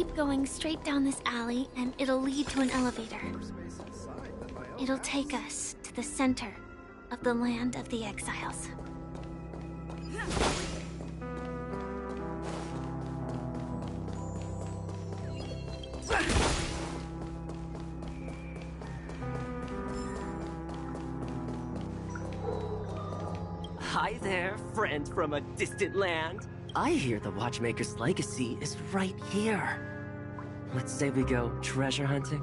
Keep going straight down this alley, and it'll lead to an elevator. It'll take us to the center of the land of the exiles. Hi there, friend from a distant land. I hear the Watchmaker's legacy is right here. Let's say we go treasure hunting.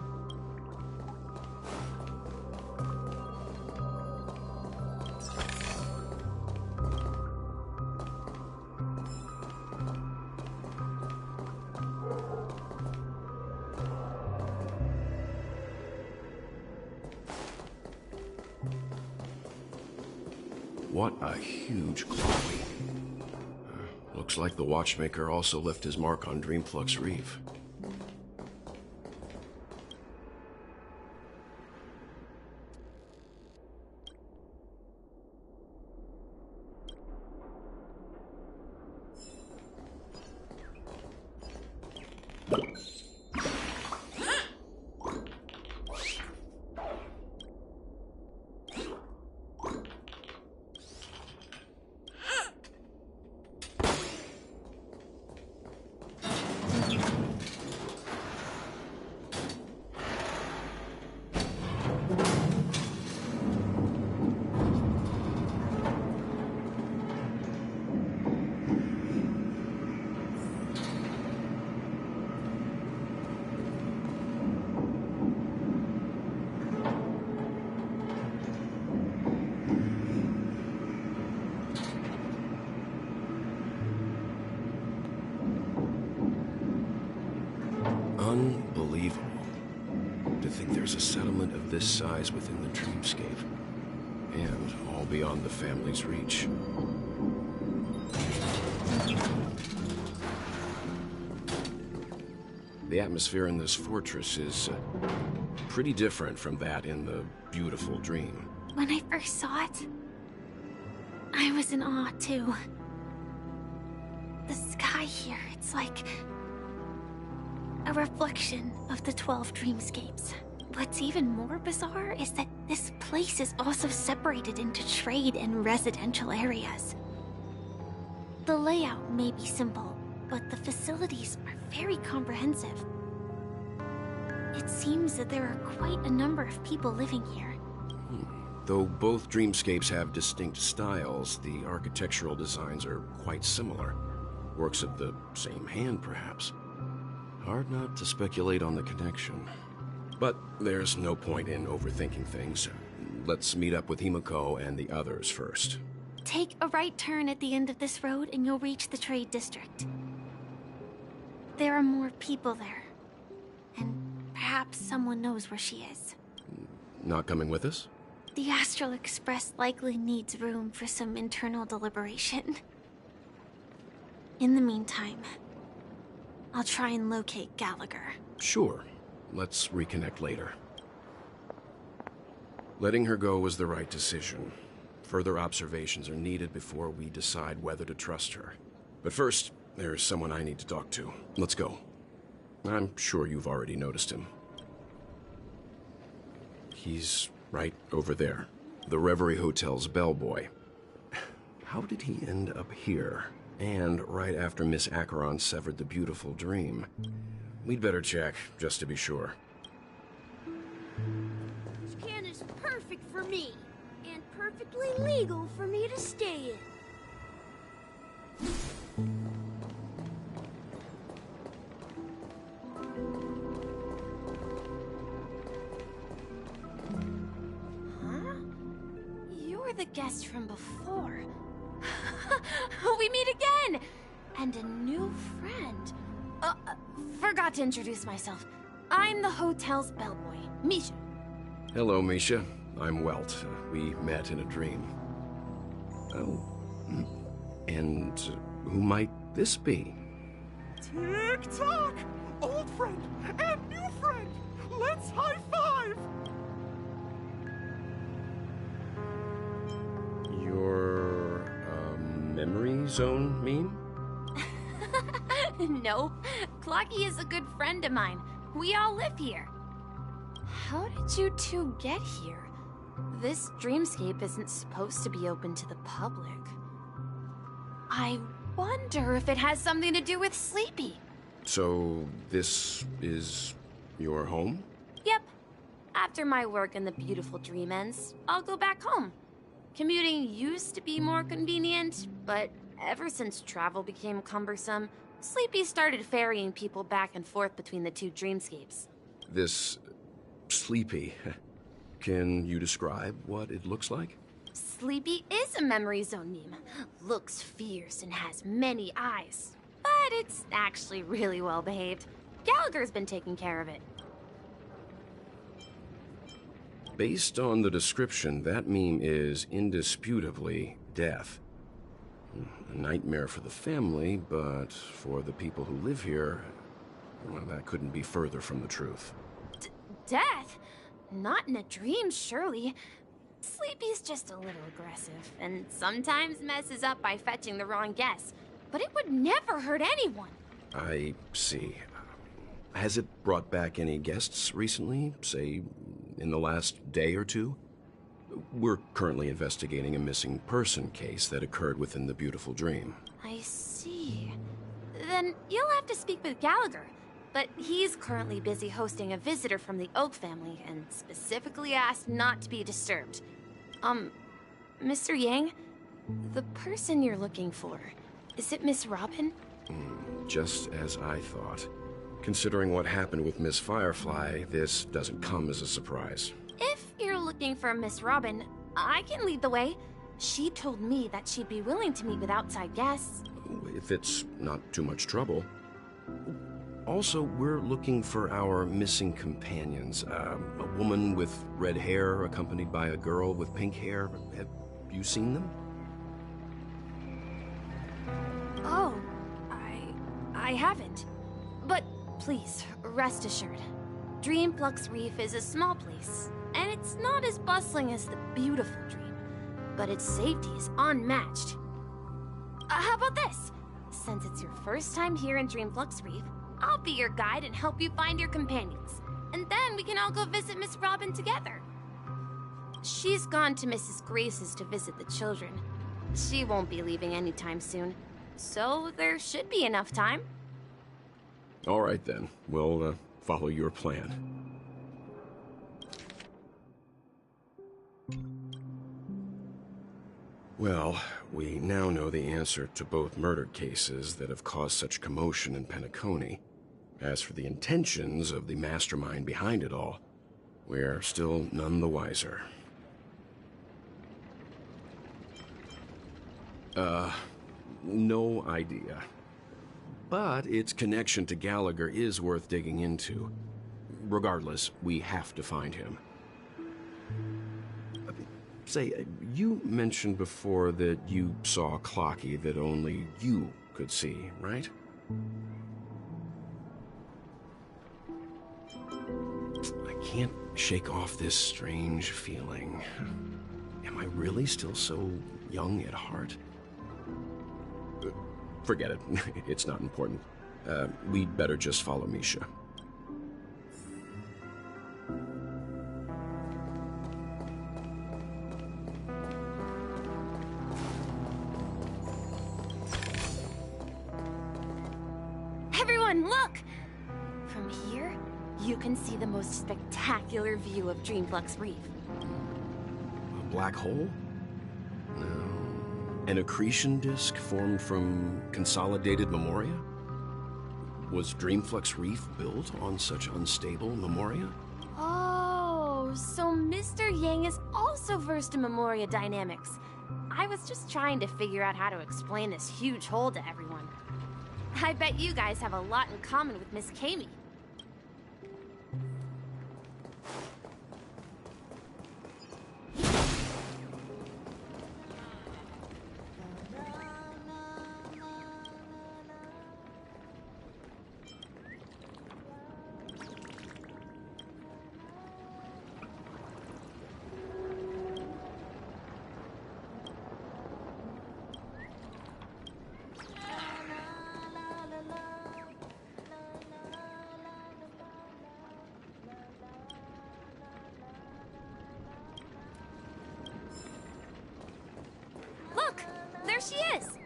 What a huge quarry. Looks like the Watchmaker also left his mark on Dreamflux Reef. Unbelievable. To think there's a settlement of this size within the dreamscape. And all beyond the family's reach. The atmosphere in this fortress is pretty different from that in the beautiful dream. When I first saw it, I was in awe too. The sky here, it's like a reflection of the 12 dreamscapes. What's even more bizarre is that this place is also separated into trade and residential areas. The layout may be simple, but the facilities are very comprehensive. It seems that there are quite a number of people living here. Though both dreamscapes have distinct styles, the architectural designs are quite similar. Works of the same hand, perhaps. Hard not to speculate on the connection. But there's no point in overthinking things. Let's meet up with Himiko and the others first. Take a right turn at the end of this road and you'll reach the trade district. There are more people there. And perhaps someone knows where she is. Not coming with us? The Astral Express likely needs room for some internal deliberation. In the meantime, I'll try and locate Gallagher. Sure. Let's reconnect later. Letting her go was the right decision. Further observations are needed before we decide whether to trust her. But first, there's someone I need to talk to. Let's go. I'm sure you've already noticed him. He's right over there. The Reverie Hotel's bellboy. How did he end up here? And right after Miss Acheron severed the beautiful dream. We'd better check, just to be sure. Japan is perfect for me, and perfectly legal for me to stay in. Huh? You're the guest from before. We meet again! And a new friend. Forgot to introduce myself. I'm the hotel's bellboy, Misha. Hello, Misha. I'm Welt. We met in a dream. Oh. And who might this be? Tick-tock! Old friend and new friend! Let's high-five! Your, memory zone meme? Nope. Clocky is a good friend of mine. We all live here. How did you two get here? This dreamscape isn't supposed to be open to the public. I wonder if it has something to do with Sleepy. So, this is your home? Yep. After my work in the beautiful dream ends, I'll go back home. Commuting used to be more convenient, but ever since travel became cumbersome, Sleepy started ferrying people back and forth between the two dreamscapes. This... Sleepy. Can you describe what it looks like? Sleepy is a memory zone meme. Looks fierce and has many eyes. But it's actually really well behaved. Gallagher's been taking care of it. Based on the description, that meme is indisputably death. A nightmare for the family, but for the people who live here, well, that couldn't be further from the truth. Death? Not in a dream, surely. Sleepy's just a little aggressive, and sometimes messes up by fetching the wrong guess. But it would never hurt anyone. I see. Has it brought back any guests recently? Say, in the last day or two? We're currently investigating a missing person case that occurred within the beautiful dream. I see. Then you'll have to speak with Gallagher. But he's currently busy hosting a visitor from the Oak family and specifically asked not to be disturbed. Mr. Yang, the person you're looking for, is it Miss Robin? Just as I thought. Considering what happened with Miss Firefly, this doesn't come as a surprise. If you're looking for Miss Robin, I can lead the way. She told me that she'd be willing to meet with outside guests. If it's not too much trouble. Also, we're looking for our missing companions. A woman with red hair accompanied by a girl with pink hair. Have you seen them? Oh, I haven't. But please, rest assured. Dreamflux Reef is a small place, and it's not as bustling as the beautiful dream, but its safety is unmatched. How about this? Since it's your first time here in Dreamflux Reef, I'll be your guide and help you find your companions. And then we can all go visit Miss Robin together. She's gone to Mrs. Grace's to visit the children. She won't be leaving anytime soon, so there should be enough time. All right then, we'll follow your plan. Well, we now know the answer to both murder cases that have caused such commotion in Penacony. As for the intentions of the mastermind behind it all, we're still none the wiser. No idea. But its connection to Gallagher is worth digging into. Regardless, we have to find him. Say, you mentioned before that you saw Clocky that only you could see, right? I can't shake off this strange feeling. Am I really still so young at heart? Forget it. It's not important. We'd better just follow Misha. Everyone, look! From here, you can see the most spectacular view of Dreamflux Reef. A black hole? No. An accretion disk formed from consolidated memoria? Was Dreamflux Reef built on such unstable memoria? Oh, so Mr. Yang is also versed in memoria dynamics. I was just trying to figure out how to explain this huge hole to everyone. I bet you guys have a lot in common with Miss Kami. she is!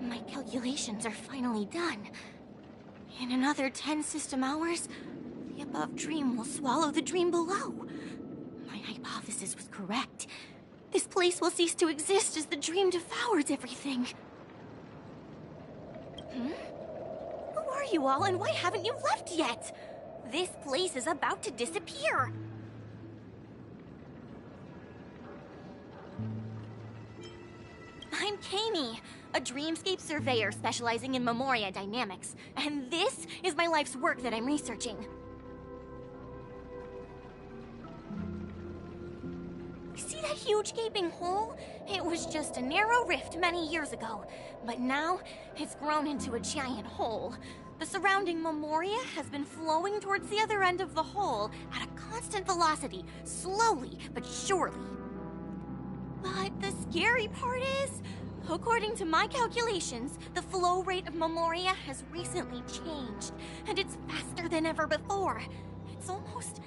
My calculations are finally done. In another 10 system hours, the above dream will swallow the dream below. My hypothesis was correct. This place will cease to exist as the dream devours everything. Who are you all, and why haven't you left yet? This place is about to disappear. I'm Kami, a dreamscape surveyor specializing in Memoria dynamics, and this is my life's work that I'm researching. See that huge gaping hole? It was just a narrow rift many years ago, but now it's grown into a giant hole. The surrounding Memoria has been flowing towards the other end of the hole at a constant velocity, slowly but surely. But the scary part is, according to my calculations, the flow rate of Memoria has recently changed, and it's faster than ever before. It's almost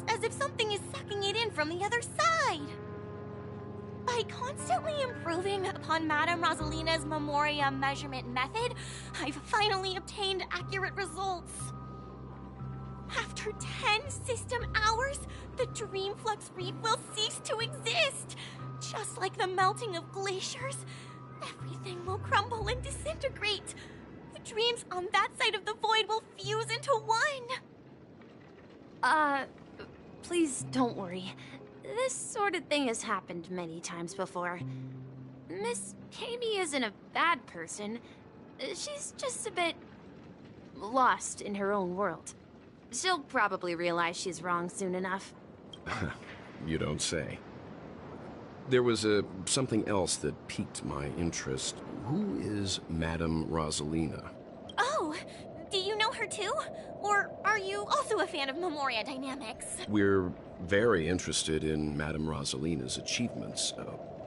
as if something is sucking it in from the other side. By constantly improving upon Madame Rosalina's Memoria measurement method, I've finally obtained accurate results. After 10 system hours, the Dreamflux Reef will cease to exist. Just like the melting of glaciers, everything will crumble and disintegrate. The dreams on that side of the void will fuse into one. Please don't worry. This sort of thing has happened many times before. Miss Kami isn't a bad person. She's just a bit lost in her own world. She'll probably realize she's wrong soon enough. You don't say. There was something else that piqued my interest. Who is Madame Rosalina? Oh, do you know her too? Or are you also a fan of Memoria dynamics? We're very interested in Madame Rosalina's achievements.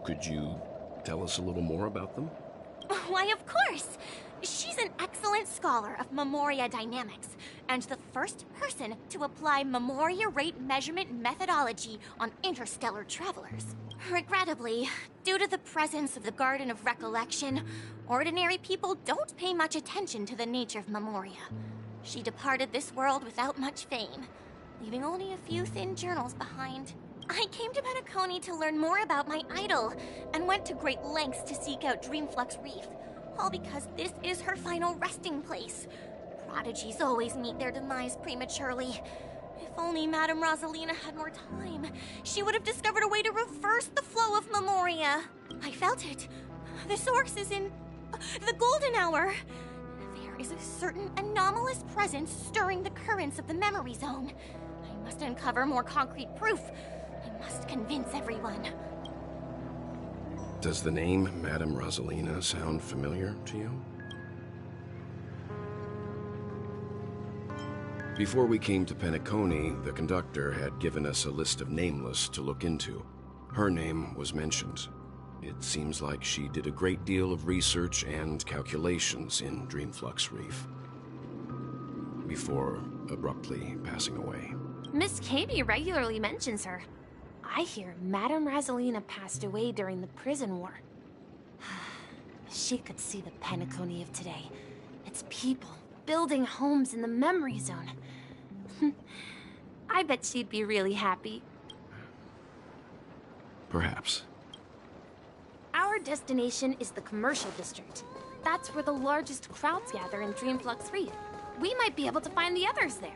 Could you tell us a little more about them? Why, of course! She's an excellent scholar of Memoria dynamics, and the first person to apply Memoria rate measurement methodology on interstellar travelers. Regrettably, due to the presence of the Garden of Recollection, ordinary people don't pay much attention to the nature of Memoria. She departed this world without much fame, leaving only a few thin journals behind. I came to Penacony to learn more about my idol, and went to great lengths to seek out Dreamflux Reef, all because this is her final resting place. Prodigies always meet their demise prematurely. If only Madame Rosalina had more time, she would have discovered a way to reverse the flow of Memoria. I felt it. The source is in the golden hour. There is a certain anomalous presence stirring the currents of the memory zone. I must uncover more concrete proof. I must convince everyone. Does the name Madame Rosalina sound familiar to you? Before we came to Penacony, the conductor had given us a list of nameless to look into. Her name was mentioned. It seems like she did a great deal of research and calculations in Dreamflux Reef, before abruptly passing away. Miss Kami regularly mentions her. I hear Madame Rosalina passed away during the prison war. She could see the Penacony of today. Its people building homes in the memory zone. I bet she'd be really happy. Perhaps. Our destination is the commercial district. That's where the largest crowds gather in Dreamflux Reef. We might be able to find the others there.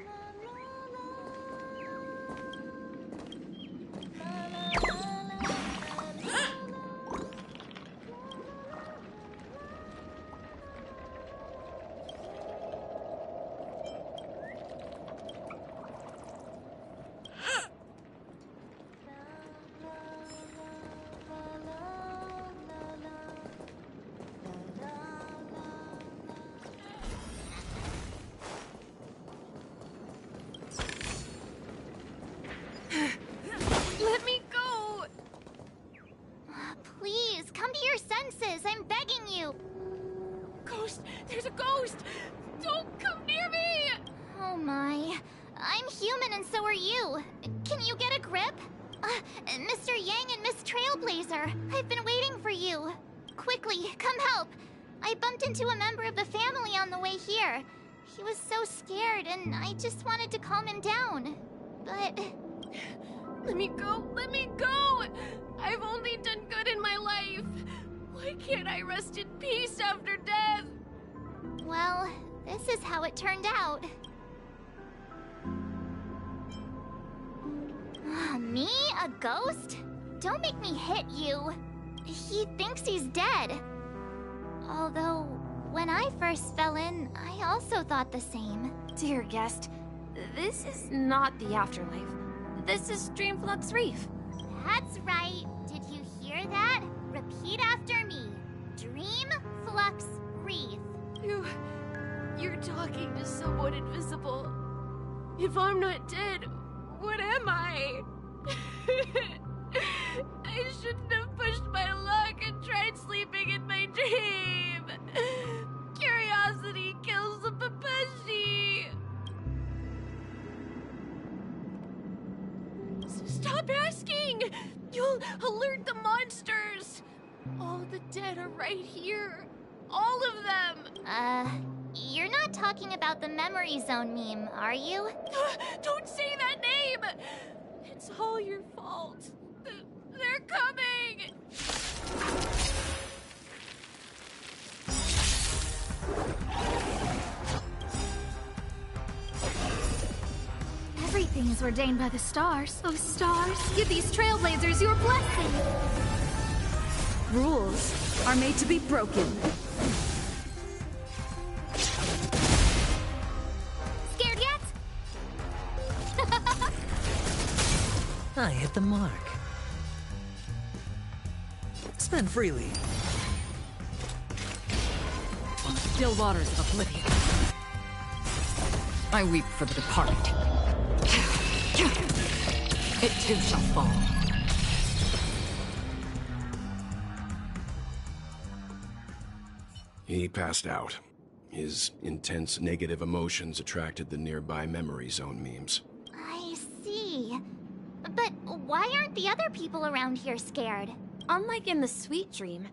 Let me go! Please, come to your senses. I'm begging you. Ghost! There's a ghost! Don't come near me! Oh my. I'm human and so are you. Can you get a grip? Mr. Yang and Miss Trailblazer, I've been waiting for you. Quickly, come help. I bumped into a member of the family on the way here. He was so scared, and I just wanted to calm him down. But... Let me go! Let me go! I've only done good in my life. Why can't I rest in peace after death? well, this is how it turned out. Me? A ghost? Don't make me hit you. He thinks he's dead. Although, when I first fell in, I also thought the same. Dear guest, this is not the afterlife. This is Dreamflux Reef. That's right. Did you hear that? Repeat after me. Dreamflux Reef. You're talking to someone invisible. If I'm not dead, what am I? I shouldn't have pushed my luck and tried sleeping in my dream. Curiosity kills the Papashi. Stop asking! You'll alert the monsters! All the dead are right here. All of them! You're not talking about the memory zone meme, are you? Don't say that name! It's all your fault. They're coming! Everything is ordained by the stars. Oh, stars, give these trailblazers your blessing. Rules are made to be broken. Scared yet? I hit the mark. Spend freely. On the still waters of oblivion, I weep for the departed. It too shall fall. He passed out. His intense negative emotions attracted the nearby memory zone memes. I see. But why aren't the other people around here scared? Unlike in the Sweet Dream,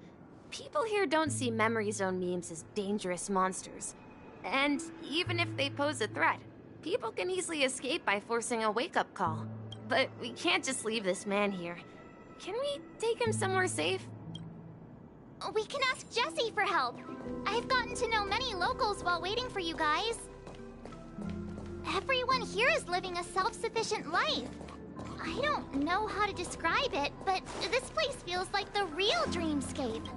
people here don't see memory zone memes as dangerous monsters. And even if they pose a threat, people can easily escape by forcing a wake-up call. But we can't just leave this man here. Can we take him somewhere safe? We can ask Jessie for help. I've gotten to know many locals while waiting for you guys. Everyone here is living a self-sufficient life. I don't know how to describe it, but this place feels like the real dreamscape.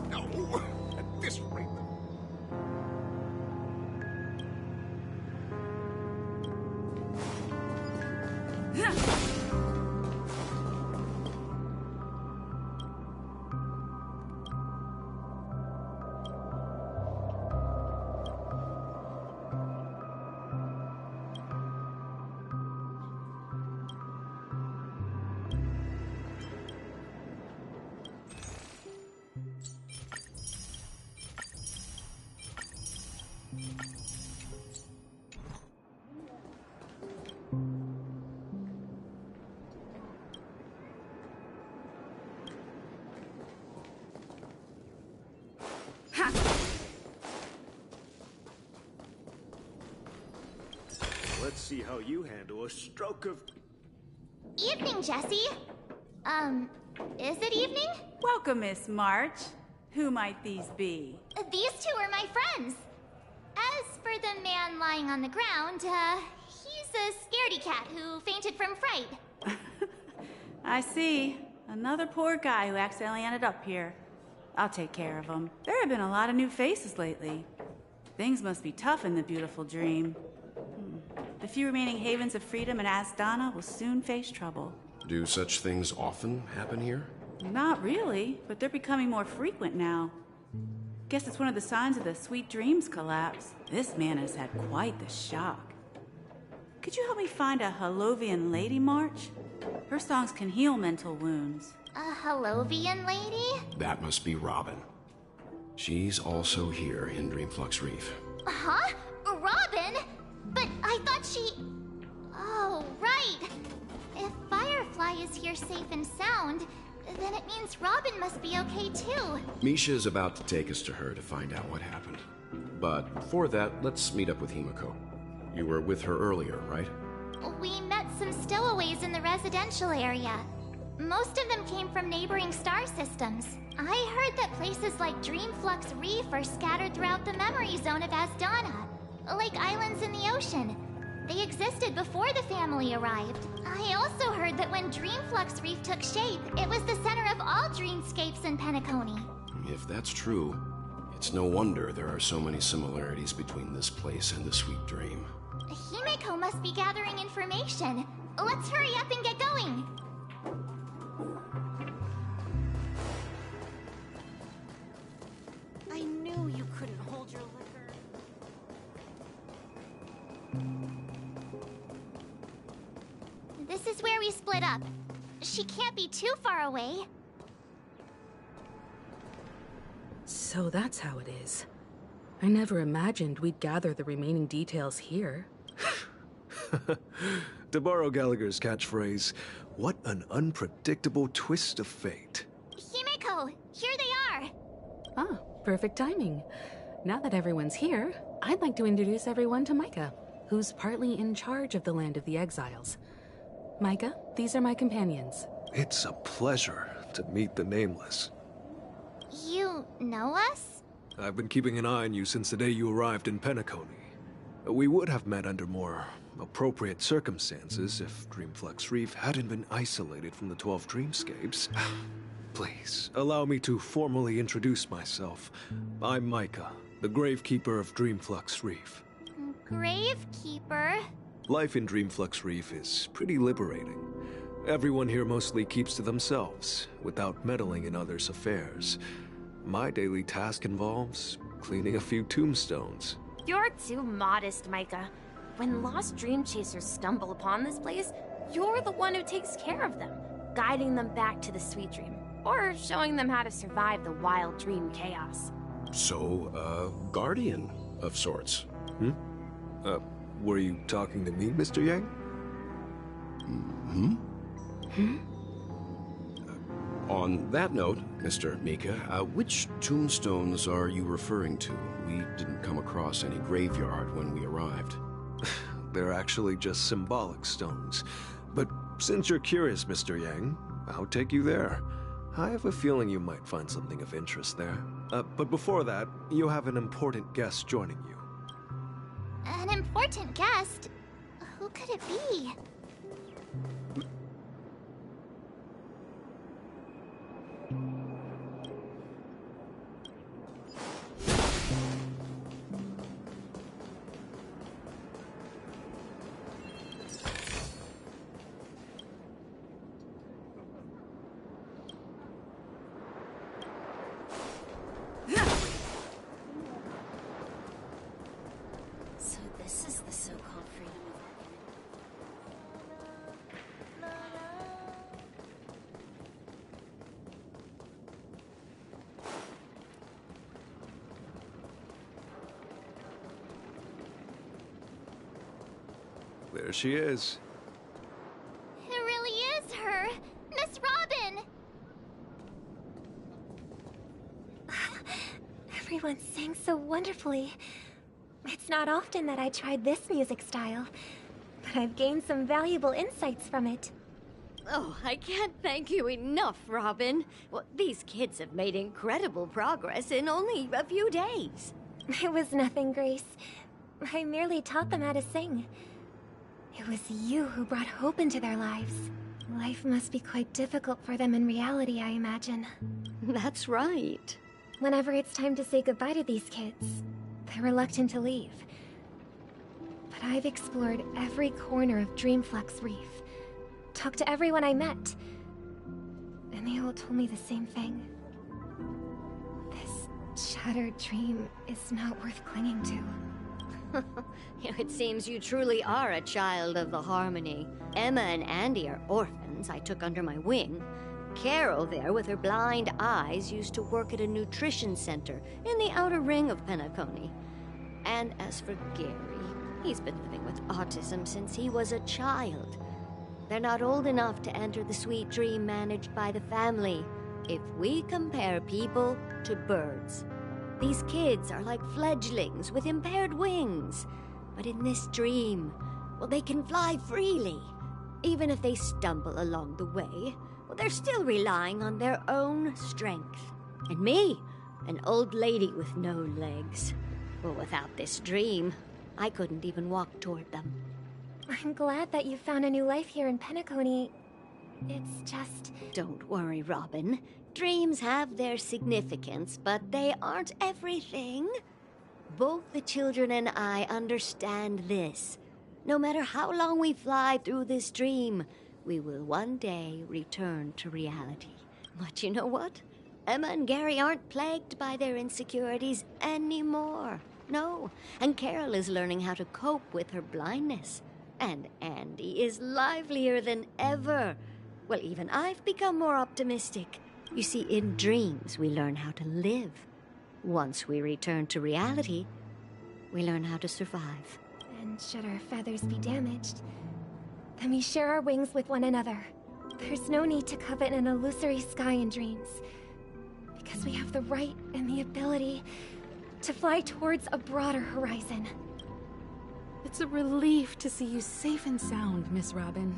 No, at this rate. Let's see how you handle a stroke of... Evening, Jessie. Is it evening? Welcome, Miss March. Who might these be? These two are my friends. As for the man lying on the ground, he's a scaredy cat who fainted from fright. I see. Another poor guy who accidentally ended up here. I'll take care of him. There have been a lot of new faces lately. Things must be tough in the beautiful dream. The few remaining havens of freedom in Asdana will soon face trouble. Do such things often happen here? Not really, but they're becoming more frequent now. Guess it's one of the signs of the Sweet Dreams collapse. This man has had quite the shock. Could you help me find a Halovian lady march? Her songs can heal mental wounds. A Halovian lady? That must be Robin. She's also here in Dreamflux Reef. Huh? Robin? But I thought she... Oh, right. If Firefly is here safe and sound, then it means Robin must be okay too. Misha is about to take us to her to find out what happened. But before that, let's meet up with Himiko. You were with her earlier, right? We met some stowaways in the residential area. Most of them came from neighboring star systems. I heard that places like Dreamflux Reef are scattered throughout the memory zone of Asdana, like islands in the ocean. They existed before the family arrived. I also heard that when Dreamflux Reef took shape, it was the center of all dreamscapes in Penacony. If that's true, it's no wonder there are so many similarities between this place and the Sweet Dream. Himiko must be gathering information. Let's hurry up and get going. I knew you couldn't hold your liquor. This is where we split up. She can't be too far away. So that's how it is. I never imagined we'd gather the remaining details here. To borrow Gallagher's catchphrase, what an unpredictable twist of fate. Himiko, here they are. Ah, perfect timing. Now that everyone's here, I'd like to introduce everyone to Micah, who's partly in charge of the Land of the Exiles. Micah, these are my companions. It's a pleasure to meet the Nameless. You know us? I've been keeping an eye on you since the day you arrived in Penacony. We would have met under more appropriate circumstances if Dreamflux Reef hadn't been isolated from the 12 dreamscapes. Please, allow me to formally introduce myself. I'm Micah, the Gravekeeper of Dreamflux Reef. Gravekeeper? Life in Dreamflux Reef is pretty liberating. Everyone here mostly keeps to themselves, without meddling in others' affairs. My daily task involves cleaning a few tombstones. You're too modest, Micah. When lost dream chasers stumble upon this place, you're the one who takes care of them, guiding them back to the Sweet Dream, or showing them how to survive the wild dream chaos. So, guardian of sorts. Were you talking to me, Mr. Yang? On that note, Mr. Mika, which tombstones are you referring to? We didn't come across any graveyard when we arrived. They're actually just symbolic stones. But since you're curious, Mr. Yang, I'll take you there. I have a feeling you might find something of interest there. But before that, you have an important guest joining you. An important guest? Who could it be? So this is the so-called freedom of There she is. It really is her! Miss Robin! Everyone sang so wonderfully. It's not often that I tried this music style, but I've gained some valuable insights from it. Oh, I can't thank you enough, Robin. Well, these kids have made incredible progress in only a few days. It was nothing, Grace. I merely taught them how to sing. It was you who brought hope into their lives. Life must be quite difficult for them in reality, I imagine. That's right. Whenever it's time to say goodbye to these kids, they're reluctant to leave. But I've explored every corner of Dreamflux Reef, talked to everyone I met, and they all told me the same thing. This shattered dream is not worth clinging to. It seems you truly are a child of the Harmony. Emma and Andy are orphans I took under my wing. Carol there, with her blind eyes, used to work at a nutrition center in the outer ring of Penacony. And as for Gary, he's been living with autism since he was a child. They're not old enough to enter the sweet dream managed by the family. If we compare people to birds, these kids are like fledglings with impaired wings. But in this dream, well, they can fly freely. Even if they stumble along the way, well, they're still relying on their own strength. And me, an old lady with no legs. Well, without this dream, I couldn't even walk toward them. I'm glad that you found a new life here in Penacony. It's just... Don't worry, Robin. Dreams have their significance, but they aren't everything. Both the children and I understand this. No matter how long we fly through this dream, we will one day return to reality. But you know what? Emma and Gary aren't plagued by their insecurities anymore. No, and Carol is learning how to cope with her blindness. And Andy is livelier than ever. Well, even I've become more optimistic. You see, in dreams, we learn how to live. Once we return to reality, we learn how to survive. And should our feathers be damaged, then we share our wings with one another. There's no need to covet an illusory sky in dreams, because we have the right and the ability to fly towards a broader horizon. It's a relief to see you safe and sound, Miss Robin.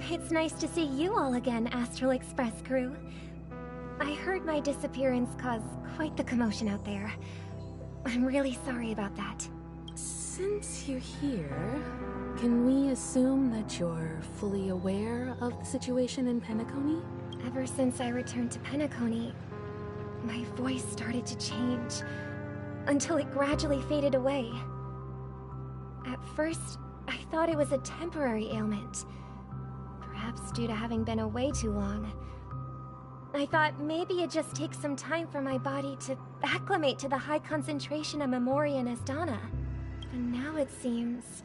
It's nice to see you all again, Astral Express crew. I heard my disappearance caused quite the commotion out there. I'm really sorry about that. Since you're here, can we assume that you're fully aware of the situation in Penacony? Ever since I returned to Penacony, my voice started to change, until it gradually faded away. At first, I thought it was a temporary ailment, perhaps due to having been away too long. I thought maybe it just takes some time for my body to acclimate to the high concentration of Memoria and Asdana. But now it seems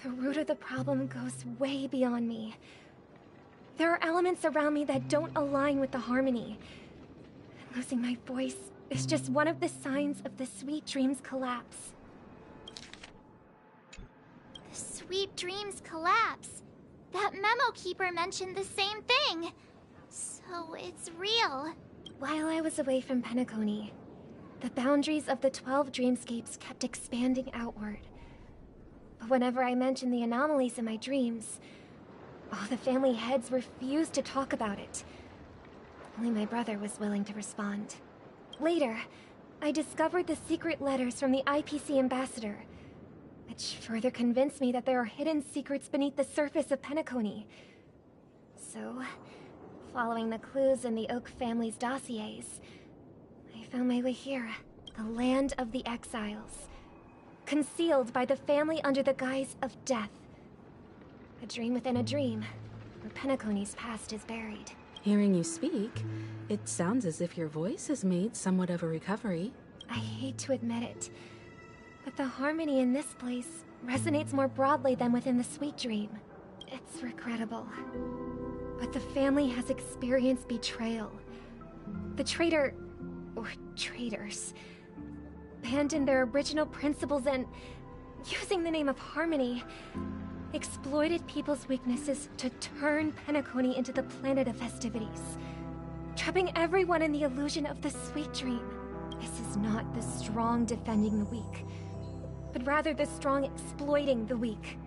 the root of the problem goes way beyond me. There are elements around me that don't align with the Harmony. Losing my voice is just one of the signs of the Sweet Dreams collapse. The Sweet Dreams collapse. That memo keeper mentioned the same thing. So it's real. While I was away from Penacony, the boundaries of the 12 dreamscapes kept expanding outward. But whenever I mentioned the anomalies in my dreams, all the family heads refused to talk about it. Only my brother was willing to respond. Later, I discovered the secret letters from the IPC ambassador, which further convinced me that there are hidden secrets beneath the surface of Penacony. So, following the clues in the Oak family's dossiers, I found my way here, the land of the exiles, concealed by the family under the guise of death. A dream within a dream, where Penacony's past is buried. Hearing you speak, it sounds as if your voice has made somewhat of a recovery. I hate to admit it, but the harmony in this place resonates more broadly than within the Sweet Dream. It's regrettable, but the family has experienced betrayal. The traitor, or traitors, abandoned their original principles and, using the name of Harmony, exploited people's weaknesses to turn Penacony into the planet of festivities, trapping everyone in the illusion of the Sweet Dream. This is not the strong defending the weak, but rather the strong exploiting the weak.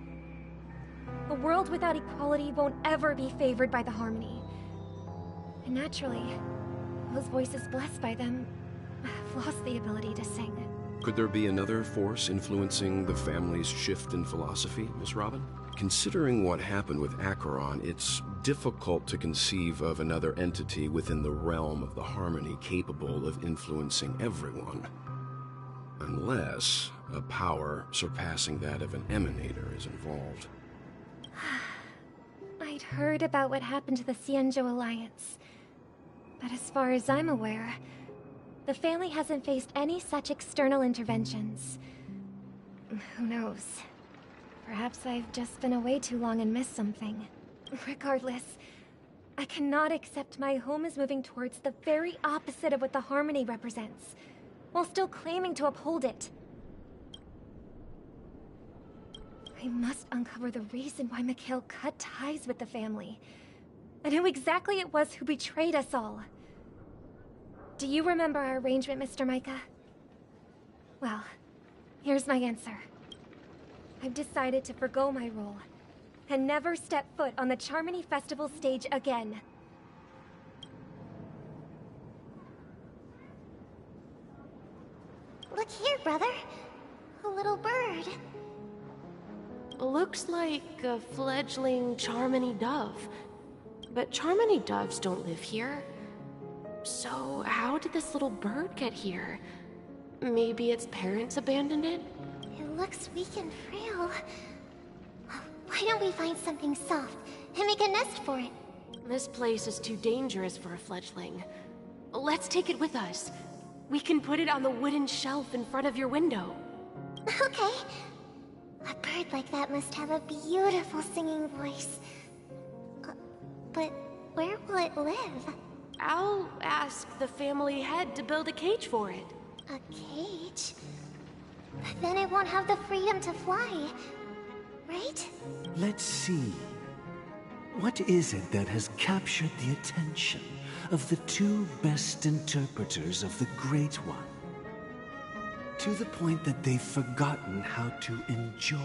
A world without equality won't ever be favored by the Harmony. And naturally, those voices blessed by them have lost the ability to sing. Could there be another force influencing the family's shift in philosophy, Miss Robin? Considering what happened with Acheron, it's difficult to conceive of another entity within the realm of the Harmony capable of influencing everyone. Unless a power surpassing that of an emanator is involved. I'd heard about what happened to the Xianzhou Alliance, but as far as I'm aware, The family hasn't faced any such external interventions. Who knows? Perhaps I've just been away too long and missed something. Regardless, I cannot accept my home is moving towards the very opposite of what the Harmony represents, while still claiming to uphold it. I must uncover the reason why Mikhail cut ties with the family, and who exactly it was who betrayed us all. Do you remember our arrangement, Mr. Micah? Well, here's my answer. I've decided to forgo my role, and never step foot on the Charmony Festival stage again. Look here, brother. A little bird. Looks like a fledgling Charmony dove. But Charmony doves don't live here. So how did this little bird get here? Maybe its parents abandoned it? It looks weak and frail. Why don't we find something soft and make a nest for it? This place is too dangerous for a fledgling. Let's take it with us. We can put it on the wooden shelf in front of your window. Okay. A bird like that must have a beautiful singing voice. But where will it live? I'll ask the family head to build a cage for it. A cage? But then it won't have the freedom to fly, right? Let's see. What is it that has captured the attention of the two best interpreters of the Great One? To the point that they've forgotten how to enjoy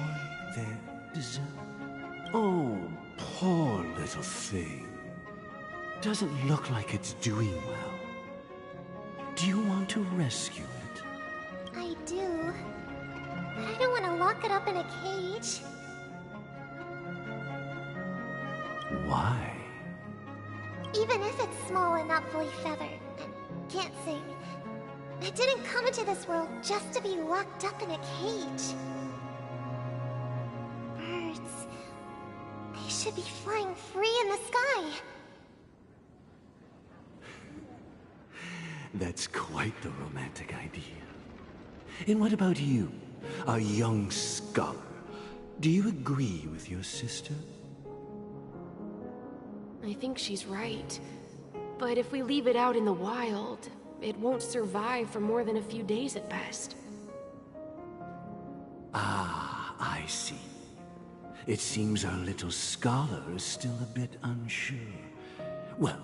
their dessert. Oh, poor little thing. Doesn't look like it's doing well. Do you want to rescue it? I do. But I don't want to lock it up in a cage. Why? Even if it's small and not fully feathered, and can't sing, it didn't come into this world just to be locked up in a cage. Birds, they should be flying free in the sky. That's quite the romantic idea. And what about you, a young scholar? Do you agree with your sister? I think she's right. But if we leave it out in the wild, it won't survive for more than a few days at best. Ah, I see. It seems our little scholar is still a bit unsure. Well,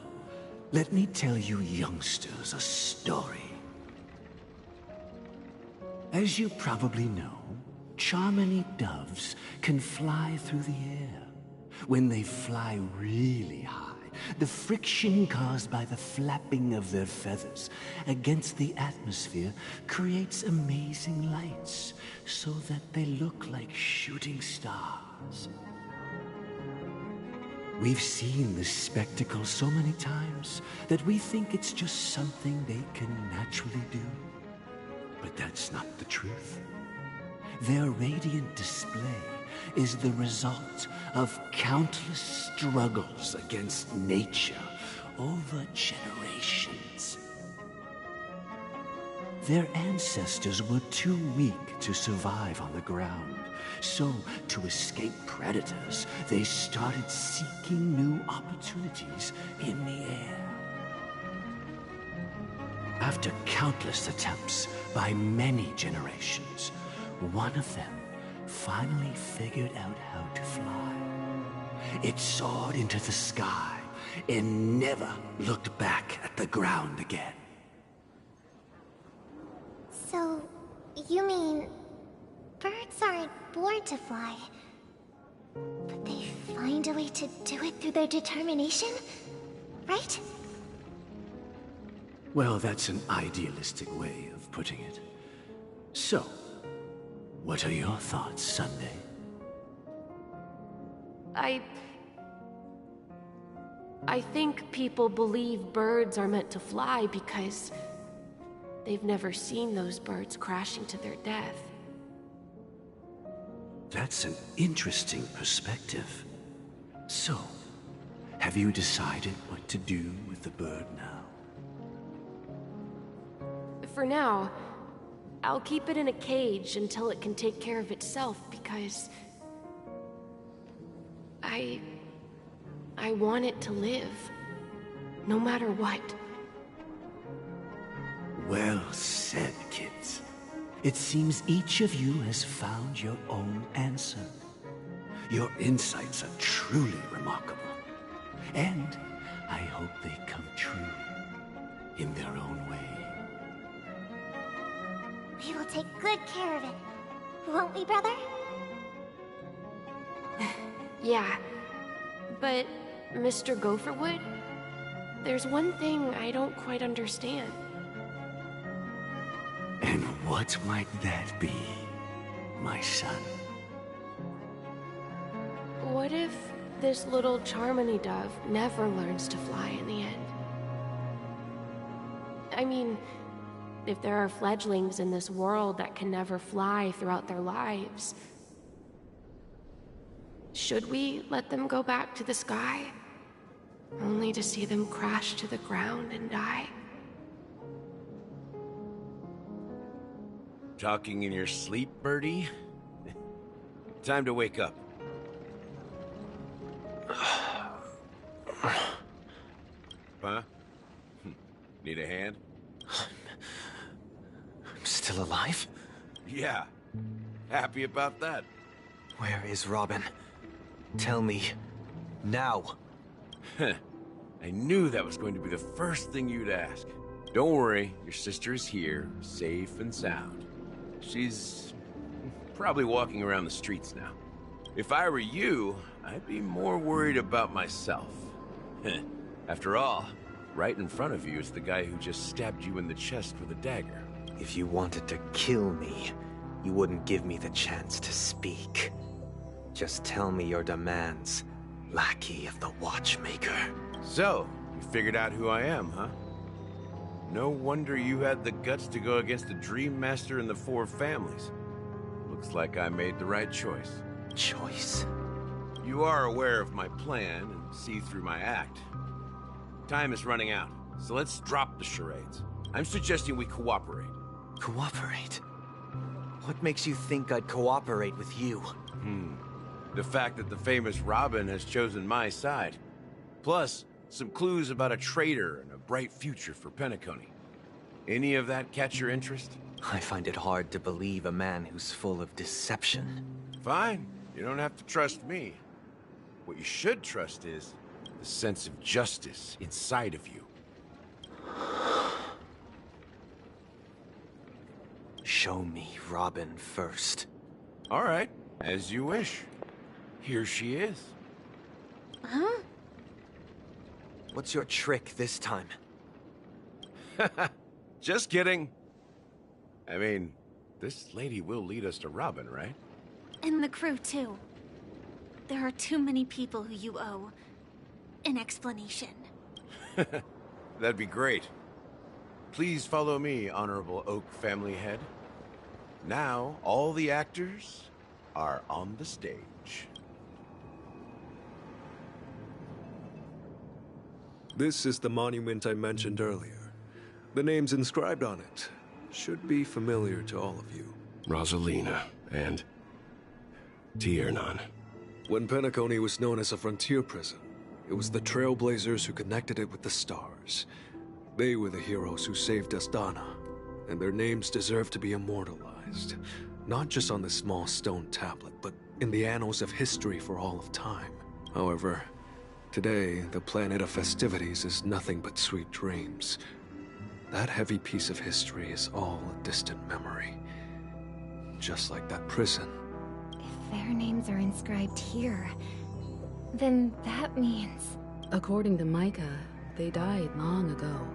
let me tell you youngsters a story. As you probably know, Charmony doves can fly through the air. When they fly really high, the friction caused by the flapping of their feathers against the atmosphere creates amazing lights, so that they look like shooting stars. We've seen this spectacle so many times that we think it's just something they can naturally do. But that's not the truth. Their radiant display is the result of countless struggles against nature over generations. Their ancestors were too weak to survive on the ground, so to escape predators, they started seeking new opportunities in the air. After countless attempts by many generations, one of them finally figured out how to fly. It soared into the sky and never looked back at the ground again. So, you mean birds aren't born to fly, but they find a way to do it through their determination, right? Well, that's an idealistic way of putting it. So, what are your thoughts, Sunday? I think people believe birds are meant to fly because they've never seen those birds crashing to their death. That's an interesting perspective. So, have you decided what to do with the bird now? for now, I'll keep it in a cage until it can take care of itself because... I want it to live. No matter what. Well said, kids. It seems each of you has found your own answer. Your insights are truly remarkable. And I hope they come true in their own way. We will take good care of it. Won't we, brother? Yeah. But, Mr. Gopherwood, there's one thing I don't quite understand. And what might that be, my son? What if this little Charmony dove never learns to fly in the end? I mean, if there are fledglings in this world that can never fly throughout their lives, should we let them go back to the sky? Only to see them crash to the ground and die? Talking in your sleep, Birdie? Time to wake up. Huh? Need a hand? I'm still alive? Yeah. Happy about that. Where is Robin? Tell me. Now. I knew that was going to be the first thing you'd ask. Don't worry, your sister is here, safe and sound. She's probably walking around the streets now. If I were you, I'd be more worried about myself. After all, right in front of you is the guy who just stabbed you in the chest with a dagger. If you wanted to kill me, you wouldn't give me the chance to speak. Just tell me your demands, lackey of the Watchmaker. So, you figured out who I am, huh? No wonder you had the guts to go against the Dream Master and the Four Families. Looks like I made the right choice. Choice? You are aware of my plan and see through my act. Time is running out, so let's drop the charades. I'm suggesting we cooperate. Cooperate? What makes you think I'd cooperate with you? The fact that the famous Robin has chosen my side. Plus, some clues about a traitor and a bright future for Penacony. Any of that catch your interest? I find it hard to believe a man who's full of deception. Fine. You don't have to trust me. What you should trust is the sense of justice inside of you. Show me Robin first. All right, as you wish. Here she is. Huh? What's your trick this time? Just kidding. I mean, this lady will lead us to Robin, right? And the crew, too. There are too many people who you owe an explanation. That'd be great. Please follow me, Honorable Oak Family Head. Now, all the actors are on the stage. This is the monument I mentioned earlier. The names inscribed on it should be familiar to all of you. Rosalina and Tiernan. When Penacony was known as a frontier prison, it was the Trailblazers who connected it with the stars. They were the heroes who saved Astana, and their names deserve to be immortalized. Not just on this small stone tablet, but in the annals of history for all of time. However, today, the planet of festivities is nothing but sweet dreams. That heavy piece of history is all a distant memory. Just like that prison. If their names are inscribed here, then that means... According to Micah, they died long ago.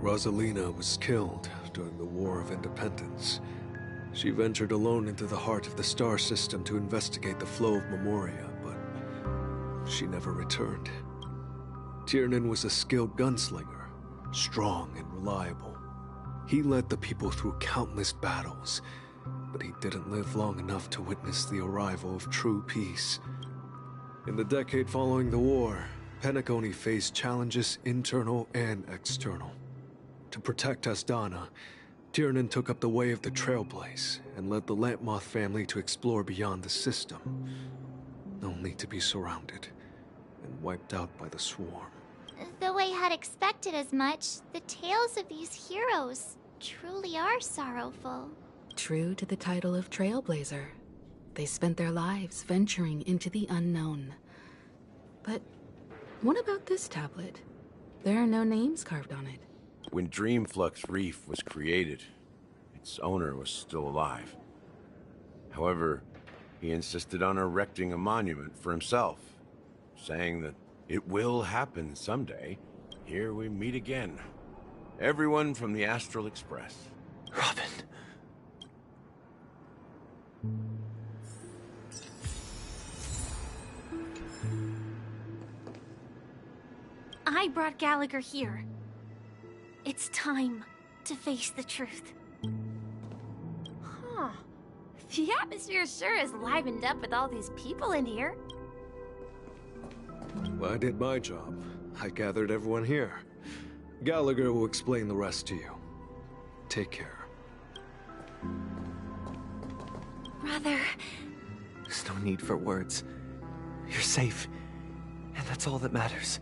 Rosalina was killed during the War of Independence. She ventured alone into the heart of the star system to investigate the flow of Memoria, but she never returned. Tiernan was a skilled gunslinger, strong and reliable. He led the people through countless battles, but he didn't live long enough to witness the arrival of true peace. In the decade following the war, Penacony faced challenges internal and external. To protect Asdana, Tiernan took up the way of the Trailblaze and led the Lampmoth family to explore beyond the system, only to be surrounded and wiped out by the Swarm. Though I had expected as much, the tales of these heroes truly are sorrowful. True to the title of Trailblazer, they spent their lives venturing into the unknown. But what about this tablet? There are no names carved on it. When Dreamflux Reef was created, its owner was still alive. However, he insisted on erecting a monument for himself, saying that it will happen someday. Here we meet again. Everyone from the Astral Express. Robin. I brought Gallagher here. It's time to face the truth. Huh. The atmosphere sure is livened up with all these people in here. Well, I did my job. I gathered everyone here. Gallagher will explain the rest to you. Take care. Brother. There's no need for words. You're safe, and that's all that matters.